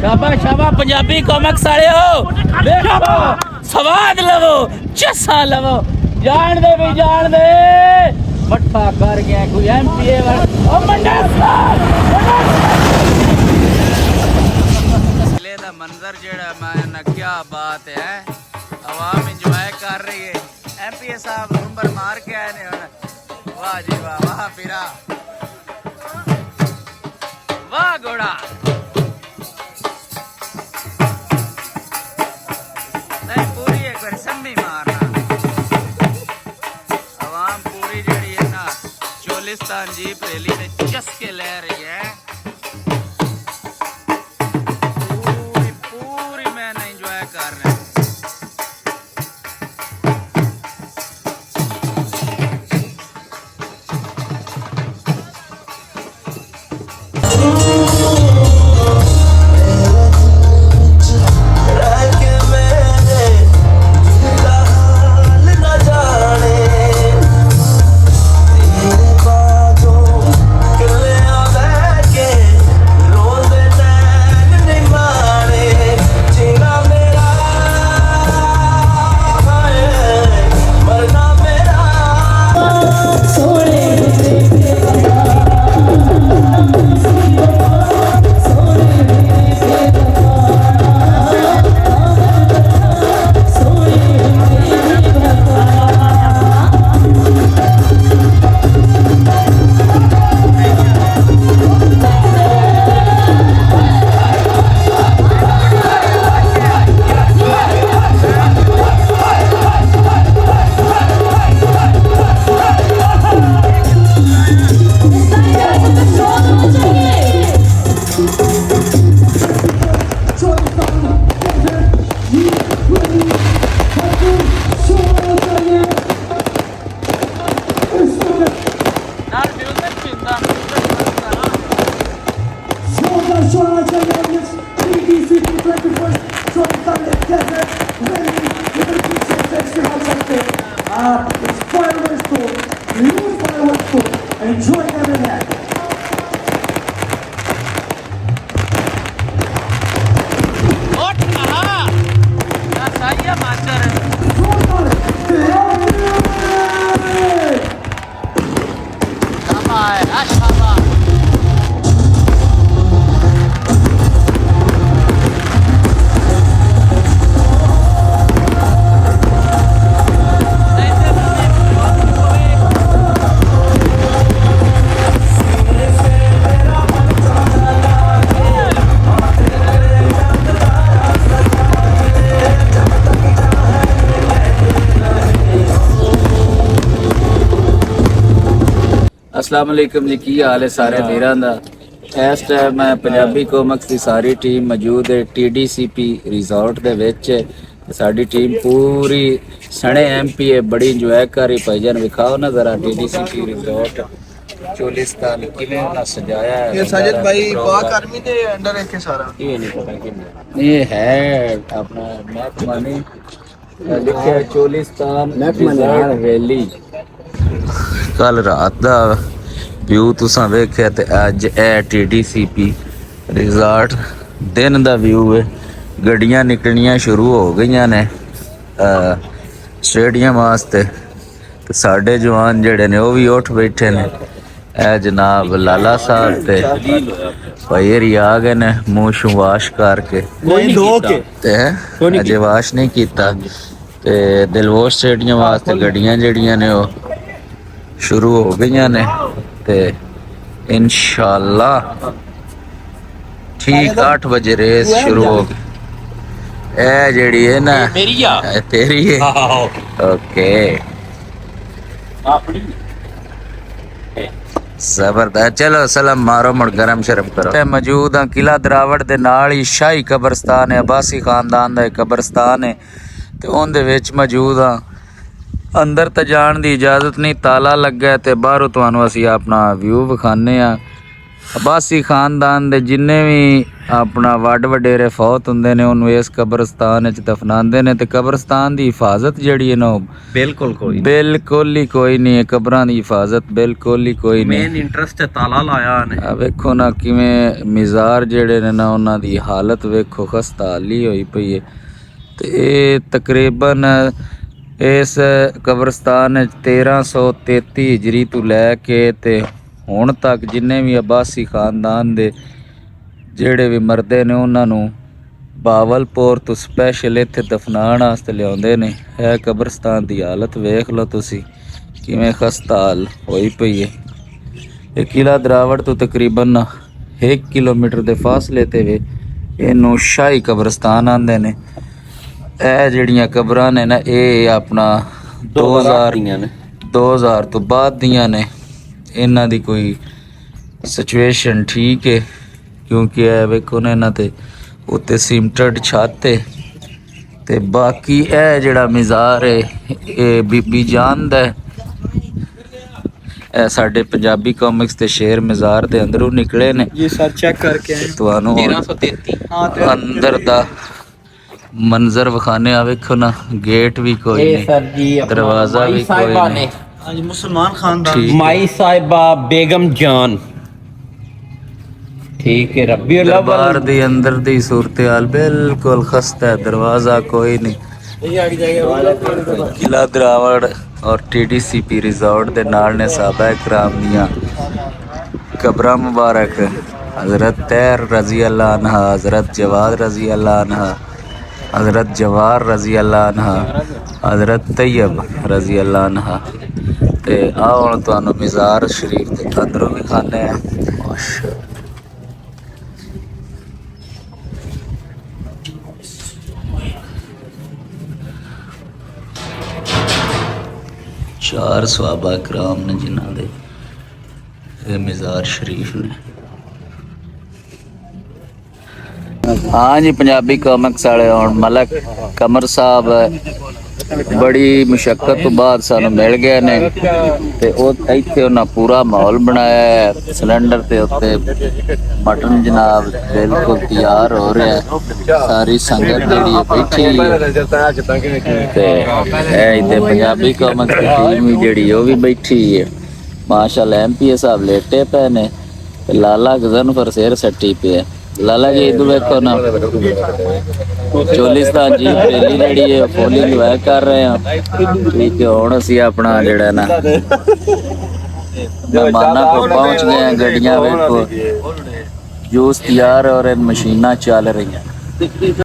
शाबाश शाबाश पंजाबी कॉमिक्स वाले हो देखो स्वाद लवो चस्सा लवो जान दे भी जान दे मट्ठा कर गया कोई एमपीए ओ मंडा ले दा मंजर जेड़ा मैं क्या बात है आवाम एंजॉय कर रही है एमपीए साहब नंबर मार के आए ने हुन वाह जी वाह फिरा वाह घोड़ा चोलिस्तान जीप रैली ने चस्के ले रही है पूरी मैंने एंजॉय कर रहे हैं अस्सलाम वालेकुम जी की हाल है सारे वीरां दा इस टाइम मैं पंजाबी कॉमिक्स की सारी टीम मौजूद है TDCP रिजॉर्ट दे विच साडी टीम पूरी सने एमपीए बड़ी इंजॉय कर रही भाईजान विखाओ ना जरा TDCP रिजॉर्ट चोलिस्तान किवें ना सजाया है ये साजिद भाई पाक आर्मी दे अंडर है के सारा ये नहीं पता कि ये है अपना महकमानी लिखा चोलिस्तान रिजॉर्ट वैली कल रात दा व्यू तुसां वेख्या ते अज ए TDCP रिजॉर्ट दिन दा व्यू है गड्डियां निकलनियां शुरू हो गई ने स्टेडियम वास्ते ते साडे जवान जेड़े ने वो भी उठ बैठे ने ए जनाब लाला साहब ते भाई आ गए ने मूंह शू वाश करके ते अजे वाश नहीं कीता ते दिलवोर स्टेडियम वास्ते गड्डियां जेड़ियां ने वो शुरू हो गई ने ते इंशाअल्लाह ठीक 8 बजे रेस शुरू हो गई ए जेड़ी है ना तेरी है ओके जबरदस्त चलो सलाम मारो मुड़ गरम शरम करो मौजूद हाँ किला दरावड़ दे नाल ही शाही कब्रस्तान है अब्बासी खानदान दा कब्रस्तान है ते उनदे विच मौजूद हाँ अंदर तो जान की इजाजत नहीं ताला लगा है तो बाहरों तुहानू असी अपना व्यू विखाने ਅਬਾਸੀ ਖਾਨਦਾਨ ਦੇ ਜਿੰਨੇ ਵੀ ਆਪਣਾ ਵੱਡ ਵਡੇਰੇ ਫੌਤ ਹੁੰਦੇ ਨੇ ਉਹਨੂੰ ਇਸ ਕਬਰਸਤਾਨ ਵਿੱਚ ਦਫਨਾਉਂਦੇ ਨੇ ਤੇ ਕਬਰਸਤਾਨ ਦੀ ਹਿਫਾਜ਼ਤ ਜਿਹੜੀ ਹੈ ਨਾ ਉਹ ਬਿਲਕੁਲ ਹੀ ਕੋਈ ਨਹੀਂ ਹੈ। ਕਬਰਾਂ ਦੀ ਹਿਫਾਜ਼ਤ ਬਿਲਕੁਲ ਹੀ ਕੋਈ ਨਹੀਂ। ਮੇਨ ਇੰਟਰਸਟ ਹੈ ਤਾਲਾ ਲਾਇਆ ਨੇ। ਆ ਵੇਖੋ ਨਾ ਕਿਵੇਂ ਮਿਜ਼ਾਰ ਜਿਹੜੇ ਨੇ ਨਾ ਉਹਨਾਂ ਦੀ ਹਾਲਤ ਵੇਖੋ ਖਸਤਾ ਹਾਲੀ ਹੋਈ ਪਈ ਹੈ। ਤੇ ਇਹ ਤਕਰੀਬਨ ਇਸ ਕਬਰਸਤਾਨ 1333 ਹਿਜਰੀ ਤੋਂ ਲੈ ਕੇ ਤੇ ਹੁਣ ਤੱਕ ਜਿੰਨੇ ਵੀ ਅਬਾਸੀ ਖਾਨਦਾਨ ਦੇ ਜਿਹੜੇ ਵੀ ਮਰਦੇ ਨੇ ਉਹਨਾਂ ਨੂੰ ਬਾਵਲਪੁਰ ਤੋਂ ਸਪੈਸ਼ਲ ਇੱਥੇ ਦਫਨਾਉਣ ਵਾਸਤੇ ਲਿਆਉਂਦੇ ਨੇ। ਇਹ ਕਬਰਸਤਾਨ ਦੀ ਹਾਲਤ ਵੇਖ ਲਓ ਤੁਸੀਂ ਕਿਵੇਂ ਖਸਤਾ ਹਾਲ ਹੋਈ ਪਈ ਹੈ। ਇਹ ਕਿਲਾ ਦਰਾਵੜ ਤੋਂ ਤਕਰੀਬਨ 1 ਕਿਲੋਮੀਟਰ ਦੇ ਫਾਸਲੇ ਤੇ ਵੇ ਇਹਨੂੰ ਸ਼ਾਹੀ ਕਬਰਸਤਾਨ ਆਂਦੇ ਨੇ। ਇਹ ਜਿਹੜੀਆਂ ਕਬਰਾਂ ਨੇ ਨਾ ਇਹ ਆਪਣਾ 2000 ਤੋਂ ਬਾਅਦ ਦੀਆਂ ਨੇ। ਇਹਨਾਂ ਦੀ ਕੋਈ ਸਿਚੁਏਸ਼ਨ ਠੀਕ ਹੈ ਕਿਉਂਕਿ ਇਹ ਵੇਖੋ ਨਾ ਇਹਨਾਂ ਤੇ ਉੱਤੇ ਸੀਮਟਡ ਛੱਤ ਹੈ। ਤੇ ਬਾਕੀ ਇਹ ਜਿਹੜਾ ਮਜ਼ਾਰ ਹੈ ਇਹ ਬੀਬੀ ਜਾਨ ਦਾ ਹੈ। ਇਹ ਸਾਡੇ ਪੰਜਾਬੀ ਕਾਮਿਕਸ ਤੇ ਸ਼ੇਰ ਮਜ਼ਾਰ ਦੇ ਅੰਦਰੋਂ ਨਿਕਲੇ ਨੇ ਜੀ ਸਰ ਚੈੱਕ ਕਰਕੇ ਆਏ। ਤੁਹਾਨੂੰ 1333 ਹਾਂ ਅੰਦਰ ਦਾ ਮੰਜ਼ਰ ਵਿਖਾਣੇ ਆ ਵੇਖੋ ਨਾ ਗੇਟ ਵੀ ਕੋਈ ਇਹ ਸਰ ਜੀ ਨਹੀਂ ਦਰਵਾਜ਼ਾ ਵੀ ਕੋਈ ਨਹੀਂ। ਹਾਂਜੀ ਮੁਸਲਮਾਨ ਖਾਨਦਾਨ ਠੀਕ। ਮਾਈ ਸਾਹਿਬਾ ਬੇਗਮ ਜਾਨ ਠੀਕ ਹੈ। ਰੱਬੀ ਦਰਬਾਰ ਦੇ ਅੰਦਰ ਦੀ ਸੂਰਤ ਹਾਲ ਬਿਲਕੁਲ ਖਸਤਾ ਹੈ। ਦਰਵਾਜ਼ਾ ਕੋਈ ਨਹੀਂ। ਕਿਲਾ ਦਰਾਵੜ ਔਰ TDCP ਰਿਜ਼ੋਰਟ ਦੇ ਨਾਲ ਨੇ ਸਾਹਬਾ ਇਕਰਾਮ ਦੀਆਂ ਕਬਰਾਂ ਮੁਬਾਰਕ। हज़रत तैर रज़ी अल्लाह अन्हा, हज़रत जवाद रज़ी अल्लाह अन्हा, हज़रत जवार रज़ी अल्लाह अन्हा, हज़रत तैयब रज़ी अल्लाह अन्हा। ते आओ हुण तुहानूं मज़ार शरीफ दे अंदरों भी खाने हैं। चार सहाबा इकराम ने जिन्हां दे मज़ार शरीफ ने। हाँ जी पंजाबी कॉमिक्स वाले हुण मलक कमर साहब बड़ी मुशक्कत तो बाद सानू मिल गए ने ते इत्थे उन्हां पूरा माहौल बनाया है। सिलेंडर ते उत्ते मटन जनाब बिल्कुल तैयार हो रहा है। सारी संगत जिहड़ी बैठी है ते इत्थे पंजाबी कॉमिक्स दी टीम भी जिहड़ी ओ भी बैठी है। माशाअल्लाह MPA साहब लेटे पे ने ते लाला गजनफर सिर सट्टी पे है। लाला जी इधर देखो ना चोलिस्तान जी रैली ਜਿਹੜੀ ਹੈ ਫੋਲੀ ਲਵਾਇਆ ਕਰ ਰਹੇ ਹਾਂ। ਠੀਕ ਹੈ ਹੁਣ ਅਸੀਂ ਆਪਣਾ ਜਿਹੜਾ ਨਾ ਮਹਿਮਾਨਾਂ ਕੋਲ ਪਹੁੰਚ ਗਏ ਹਾਂ। ਗੱਡੀਆਂ ਵੇਖੋ ਜੂਸ ਤਿਆਰ ਔਰ ਮਸ਼ੀਨਾਂ ਚੱਲ ਰਹੀਆਂ।